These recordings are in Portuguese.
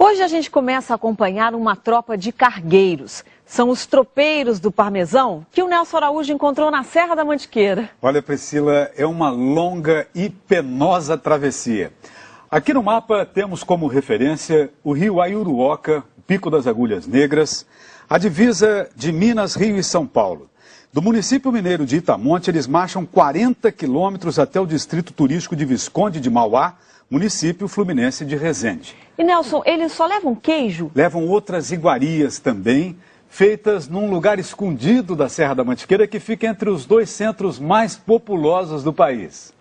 Hoje a gente começa a acompanhar uma tropa de cargueiros. São os tropeiros do Parmesão que o Nelson Araújo encontrou na Serra da Mantiqueira. Olha, Priscila, é uma longa e penosa travessia. Aqui no mapa temos como referência o rio Ayuruoca, o Pico das Agulhas Negras, a divisa de Minas, Rio e São Paulo. Do município mineiro de Itamonte, eles marcham 40 quilômetros até o distrito turístico de Visconde de Mauá, município fluminense de Resende. E Nelson, eles só levam queijo? Levam outras iguarias também, feitas num lugar escondido da Serra da Mantiqueira que fica entre os dois centros mais populosos do país.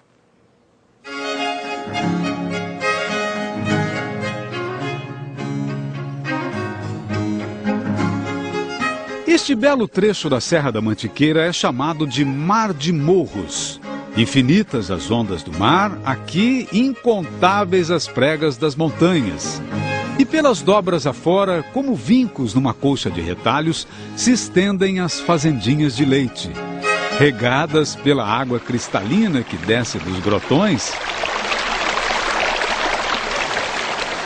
Este belo trecho da Serra da Mantiqueira é chamado de Mar de Morros. Infinitas as ondas do mar, aqui incontáveis as pregas das montanhas. E pelas dobras afora, como vincos numa colcha de retalhos, se estendem as fazendinhas de leite. Regadas pela água cristalina que desce dos grotões,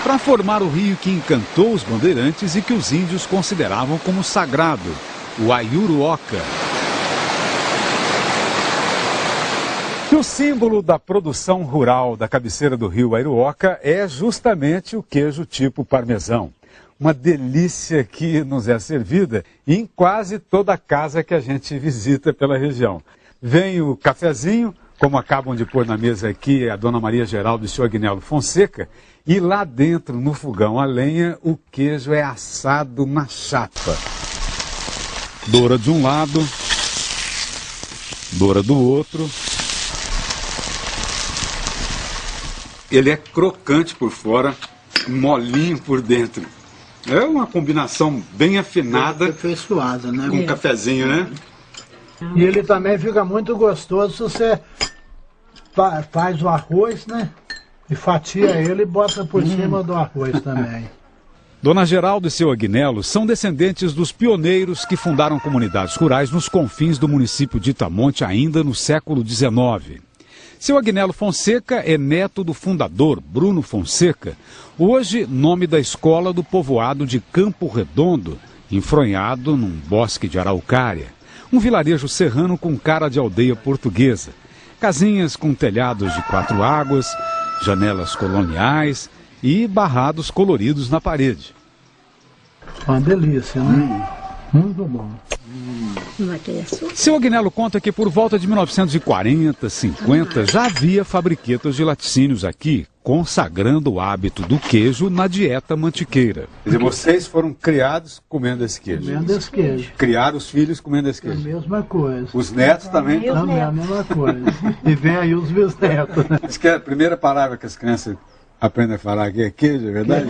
para formar o rio que encantou os bandeirantes e que os índios consideravam como sagrado, o Ayuruoca. E o símbolo da produção rural da cabeceira do rio Ayuruoca é justamente o queijo tipo parmesão. Uma delícia que nos é servida em quase toda casa que a gente visita pela região. Vem o cafezinho, como acabam de pôr na mesa aqui a dona Maria Geraldo e o senhor Agnello Fonseca, e lá dentro, no fogão a lenha, o queijo é assado na chapa. Doura de um lado, doura do outro. Ele é crocante por fora, molinho por dentro. É uma combinação bem afinada, aperfeiçoada, né? Com um cafezinho, né? E ele também fica muito gostoso se você faz o arroz, né? E fatia ele e bota por cima do arroz também. Dona Geraldo e seu Agnello são descendentes dos pioneiros que fundaram comunidades rurais nos confins do município de Itamonte ainda no século XIX. Seu Agnello Fonseca é neto do fundador, Bruno Fonseca, hoje nome da escola do povoado de Campo Redondo, enfronhado num bosque de araucária. Um vilarejo serrano com cara de aldeia portuguesa. Casinhas com telhados de 4 águas, janelas coloniais e barrados coloridos na parede. Uma delícia, né? Muito bom. Seu Agnello conta que por volta de 1940, 50, já havia fabriquetas de laticínios aqui, consagrando o hábito do queijo na dieta mantiqueira. Quer dizer, vocês foram criados comendo esse queijo? Comendo esse queijo. Criaram os filhos comendo esse queijo? A mesma coisa. Os netos também? Também a mesma coisa. E vem aí os bisnetos. Acho que a primeira palavra que as crianças aprendem a falar aqui é queijo, é verdade?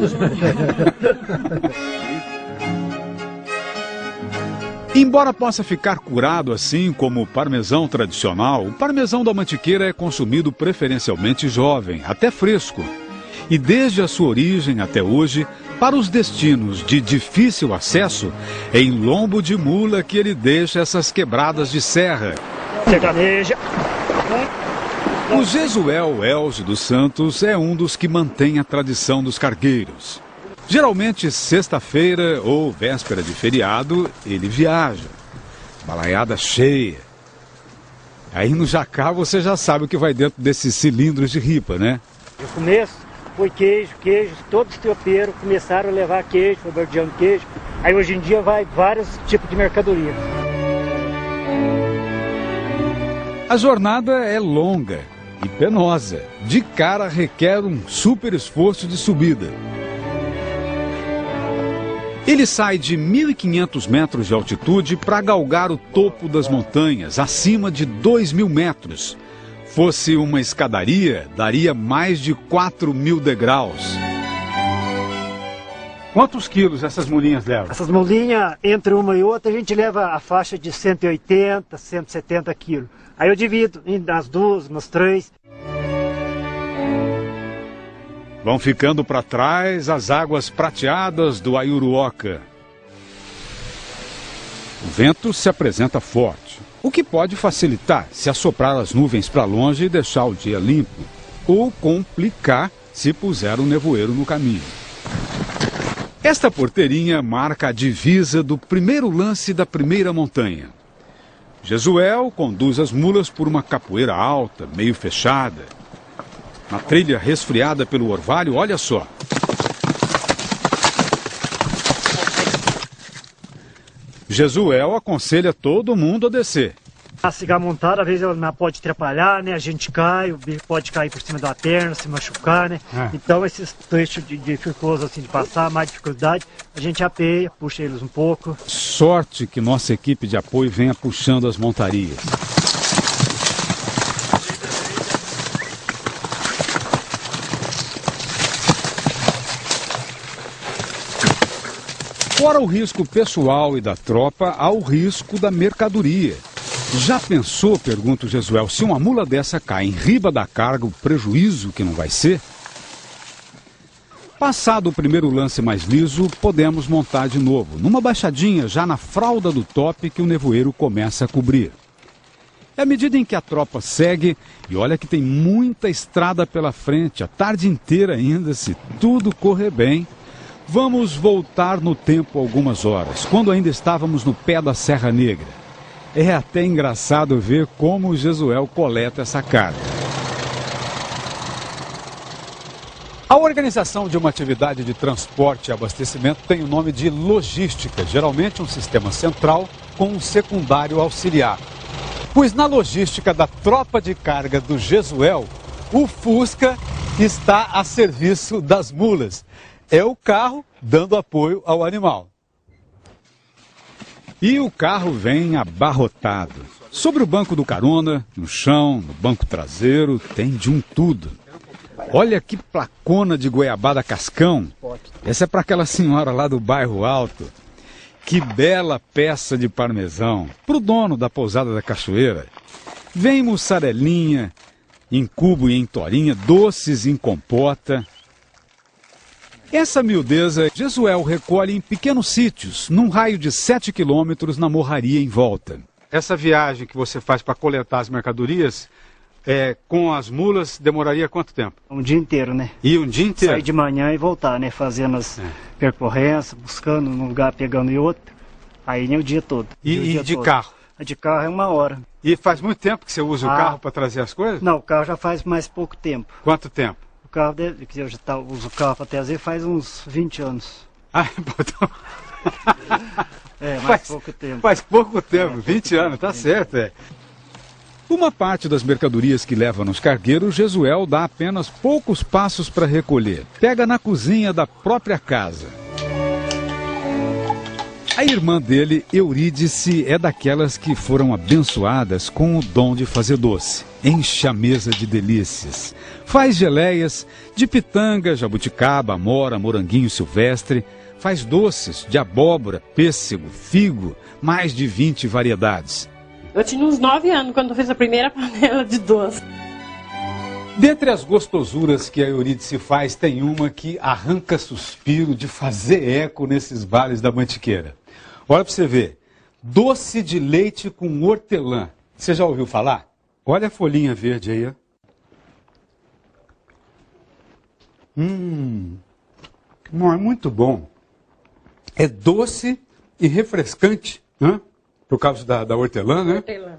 Embora possa ficar curado assim como o parmesão tradicional, o parmesão da Mantiqueira é consumido preferencialmente jovem, até fresco. E desde a sua origem até hoje, para os destinos de difícil acesso, é em lombo de mula que ele deixa essas quebradas de serra. Sertaneja. O Jesuel Elge dos Santos é um dos que mantém a tradição dos cargueiros. Geralmente, sexta-feira ou véspera de feriado, ele viaja. Balaiada cheia. Aí no Jacá você já sabe o que vai dentro desses cilindros de ripa, né? No começo foi queijo, todos os tropeiros começaram a levar queijo, foi bordeando queijo. Aí hoje em dia vai vários tipos de mercadoria. A jornada é longa e penosa. De cara requer um super esforço de subida. Ele sai de 1.500 metros de altitude para galgar o topo das montanhas, acima de 2.000 metros. Fosse uma escadaria, daria mais de 4.000 degraus. Quantos quilos essas mulinhas levam? Essas mulinhas, entre uma e outra, a gente leva a faixa de 180, 170 quilos. Aí eu divido nas duas, nas três. Vão ficando para trás as águas prateadas do Ayuruoca. O vento se apresenta forte, o que pode facilitar se assoprar as nuvens para longe e deixar o dia limpo, ou complicar se puser um nevoeiro no caminho. Esta porteirinha marca a divisa do primeiro lance da primeira montanha. Jesuel conduz as mulas por uma capoeira alta, meio fechada. Na trilha resfriada pelo orvalho, olha só. Jesuel aconselha todo mundo a descer. A cigarra montada, às vezes ela pode atrapalhar, né? A gente cai, o bicho pode cair por cima da perna, se machucar, né? Então esses trechos dificultosos assim de passar, mais dificuldade, a gente apeia, puxa eles um pouco. Sorte que nossa equipe de apoio venha puxando as montarias. Fora o risco pessoal e da tropa, há o risco da mercadoria. Já pensou, pergunta o Jesuel, se uma mula dessa cai em riba da carga, o prejuízo que não vai ser? Passado o primeiro lance mais liso, podemos montar de novo, numa baixadinha já na fralda do top que o nevoeiro começa a cobrir. É à medida em que a tropa segue, e olha que tem muita estrada pela frente, a tarde inteira ainda, se tudo correr bem. Vamos voltar no tempo algumas horas, quando ainda estávamos no pé da Serra Negra. É até engraçado ver como o Jesuel coleta essa carga. A organização de uma atividade de transporte e abastecimento tem o nome de logística, geralmente um sistema central com um secundário auxiliar. Pois na logística da tropa de carga do Jesuel, o Fusca está a serviço das mulas. É o carro dando apoio ao animal. E o carro vem abarrotado. Sobre o banco do carona, no chão, no banco traseiro, tem de um tudo. Olha que placona de goiabada cascão. Essa é para aquela senhora lá do bairro Alto. Que bela peça de parmesão. Para o dono da pousada da Cachoeira. Vem mussarelinha em cubo e em torinha, doces em compota. Essa miudeza, Jesuel recolhe em pequenos sítios, num raio de 7 quilômetros na morraria em volta. Essa viagem que você faz para coletar as mercadorias, com as mulas, demoraria quanto tempo? Um dia inteiro, né? E um dia inteiro? Sair de manhã e voltar, né? Fazendo as percorrências, buscando um lugar, pegando em outro. Aí nem o dia todo. E de carro? De carro é 1 hora. E faz muito tempo que você usa o carro para trazer as coisas? Não, o carro já faz mais pouco tempo. Quanto tempo? O carro, eu já uso o carro para trazer faz uns 20 anos. Ah, então... pouco tempo. Faz pouco tempo, 20 anos, tá certo, Uma parte das mercadorias que leva nos cargueiros, Jesuel dá apenas poucos passos para recolher. Pega na cozinha da própria casa. A irmã dele, Eurídice, é daquelas que foram abençoadas com o dom de fazer doce. Enche a mesa de delícias. Faz geleias de pitanga, jabuticaba, amora, moranguinho silvestre. Faz doces de abóbora, pêssego, figo, mais de 20 variedades. Eu tinha uns 9 anos quando eu fiz a primeira panela de doce. Dentre as gostosuras que a Eurídice faz, tem uma que arranca suspiro de fazer eco nesses vales da Mantiqueira. Olha para você ver, doce de leite com hortelã. Você já ouviu falar? Olha a folhinha verde aí. Não, é muito bom. É doce e refrescante, né? Por causa da hortelã, né? Hortelã.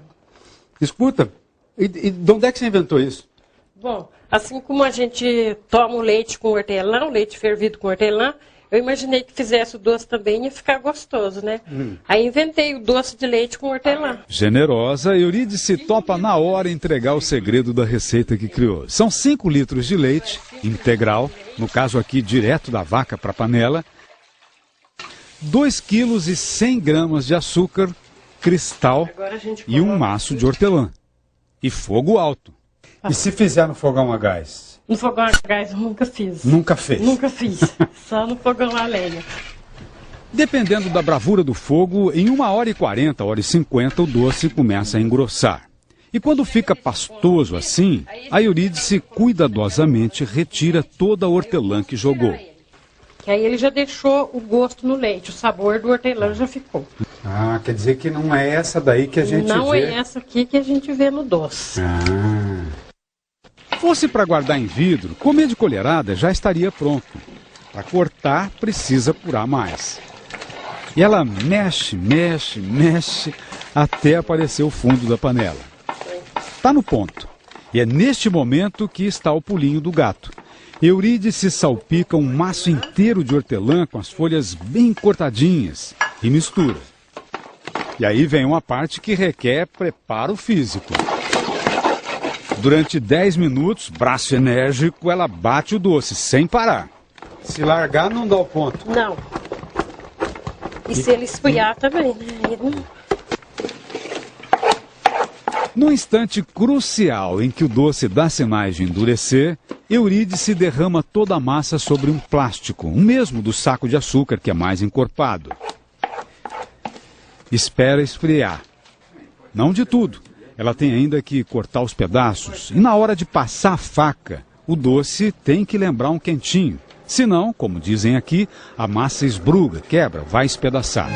Escuta, e de onde é que você inventou isso? Bom, assim como a gente toma o leite com hortelã, o leite fervido com hortelã, eu imaginei que fizesse o doce também ia ficar gostoso, né? Aí inventei o doce de leite com hortelã. Generosa, Eurídice topa na hora entregar o segredo da receita que criou. São 5 litros de leite integral, no caso aqui direto da vaca para a panela, 2 quilos e 100 gramas de açúcar, cristal e um maço de hortelã. E fogo alto. E se fizer no fogão a gás? No fogão a gás eu nunca fiz. Nunca fez? Nunca fiz. Só no fogão a lenha. Dependendo da bravura do fogo, em 1h40, 1h50, o doce começa a engrossar. E quando fica pastoso assim, a Eurídice cuidadosamente retira toda a hortelã que jogou. Que aí ele já deixou o gosto no leite, o sabor do hortelã já ficou. Ah, quer dizer que não é essa daí que a gente vê? Não é essa aqui que a gente vê no doce. Fosse para guardar em vidro, comer de colherada já estaria pronto. Para cortar, precisa apurar mais. E ela mexe, mexe, mexe, até aparecer o fundo da panela. Está no ponto. E é neste momento que está o pulinho do gato. Eurídice salpica um maço inteiro de hortelã com as folhas bem cortadinhas e mistura. E aí vem uma parte que requer preparo físico. Durante 10 minutos, braço enérgico, ela bate o doce sem parar. Se largar, não dá o ponto. Não. E se ele esfriar também, né? No instante crucial em que o doce dá sinais de endurecer, Eurídice derrama toda a massa sobre um plástico, o mesmo do saco de açúcar, que é mais encorpado. Espera esfriar. Não de tudo. Ela tem ainda que cortar os pedaços. E na hora de passar a faca, o doce tem que lembrar um quentinho. Senão, como dizem aqui, a massa esbruga, quebra, vai espedaçar.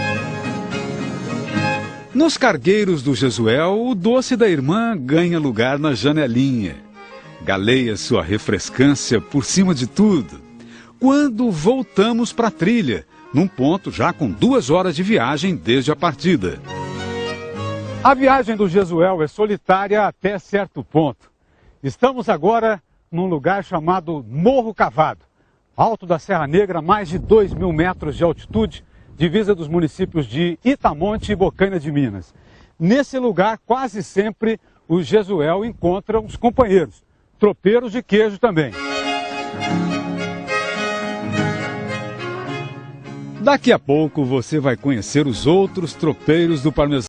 Nos cargueiros do Jesuel, o doce da irmã ganha lugar na janelinha. Galeia sua refrescância por cima de tudo. Quando voltamos para a trilha, num ponto já com 2 horas de viagem desde a partida. A viagem do Jesuel é solitária até certo ponto. Estamos agora num lugar chamado Morro Cavado, alto da Serra Negra, mais de 2.000 metros de altitude, divisa dos municípios de Itamonte e Bocaina de Minas. Nesse lugar, quase sempre, o Jesuel encontra os companheiros, tropeiros de queijo também. Daqui a pouco você vai conhecer os outros tropeiros do parmesão.